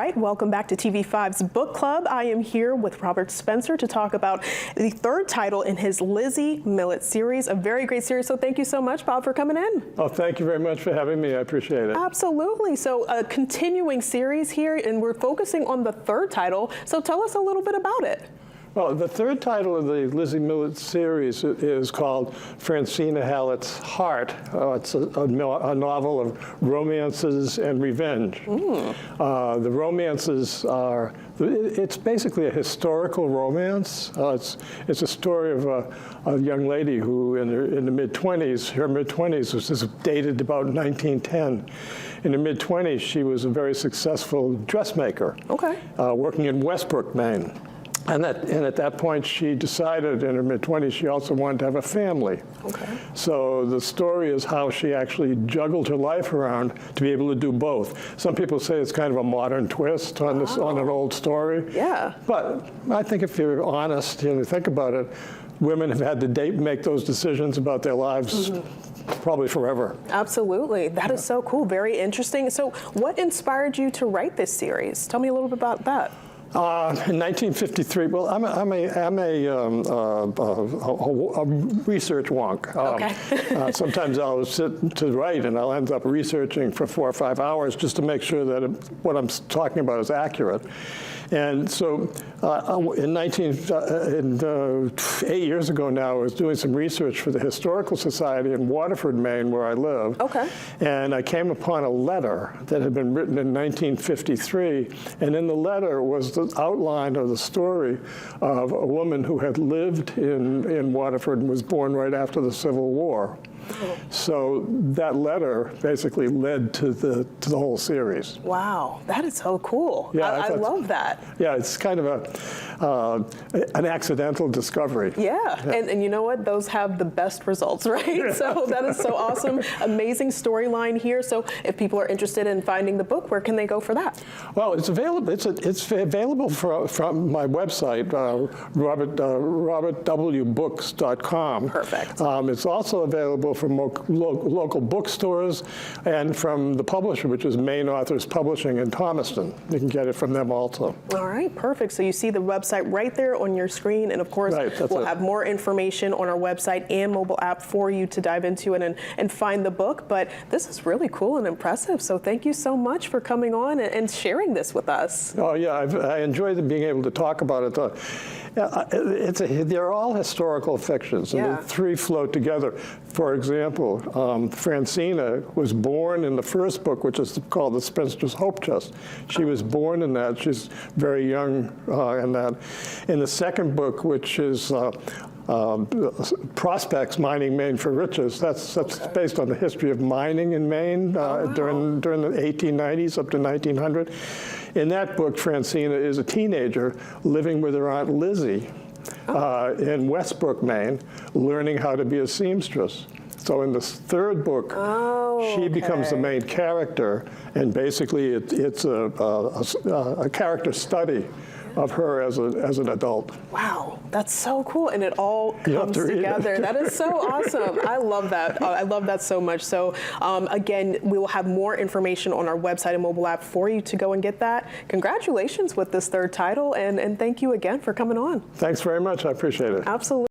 right, welcome back to TV5's Book Club. I am here with Robert Spencer to talk about the third title in his Lizzie Millett series, a very great series. So thank you so much, Bob, for coming in. Oh, thank you very much for having me. I appreciate it. Absolutely. So a continuing series here, and we're focusing on the third title. So tell us a little bit about it. Well, the third title of the Lizzie Millett series is called Francina Hallett's Heart. It's a novel of romances and revenge. The romances are, it's basically a historical romance. It's a story of a young lady who in the mid-20s, her mid-20s, this is dated about 1910. In the mid-20s, she was a very successful dressmaker, working in Westbrook, Maine. And at that point, she decided in her mid-20s she also wanted to have a family. So the story is how she actually juggled her life around to be able to do both. Some people say it's kind of a modern twist on this on an old story. Yeah. But I think if you're honest and you think about it, women have had to make those decisions about their lives probably forever. Absolutely. That is so cool. Very interesting. So what inspired you to write this series? Tell me a little bit about that. In 1953, well, I'm a research wonk. Sometimes I'll sit to write and I'll end up researching for 4 or 5 hours just to make sure that what I'm talking about is accurate. And so 8 years ago now, I was doing some research for the Historical Society in Waterford, Maine, where I live. And I came upon a letter that had been written in 1953. And in the letter was the outline of the story of a woman who had lived in Waterford and was born right after the Civil War. So that letter basically led to the whole series. Wow, that is so cool. Yeah, I love that. Yeah, it's kind of an accidental discovery. Yeah, and you know what? Those have the best results, right? So that is so awesome. Amazing storyline here. So if people are interested in finding the book, where can they go for that? Well, it's available. It's available from my website, robertwbooks.com. Perfect. It's also available from local bookstores and from the publisher, which is Maine Authors Publishing in Thomaston. You can get it from them also. All right, perfect. So you see the website right there on your screen, and of course, we'll have more information on our website and mobile app for you to dive into it and find the book. But this is really cool and impressive. So thank you so much for coming on and sharing this with us. Oh yeah, I enjoyed being able to talk about it. They're all historical fictions, and the three float together. For example, Francina was born in the first book, which is called The Spinster's Hope Chest. She was born in that. She's very young in that. In the second book, which is Prospects, Mining Maine for Riches. That's based on the history of mining in Maine during the 1890s up to 1900. In that book, Francina is a teenager living with her Aunt Lizzie in Westbrook, Maine, learning how to be a seamstress. So in this third book, she becomes the main character, and basically it's a character study of her as an adult. Wow, that's so cool, and it all comes together. That is so awesome. I love that. I love that so much. So again, we will have more information on our website and mobile app for you to go and get that. Congratulations with this third title, and thank you again for coming on. Thanks very much. I appreciate it. Absolutely.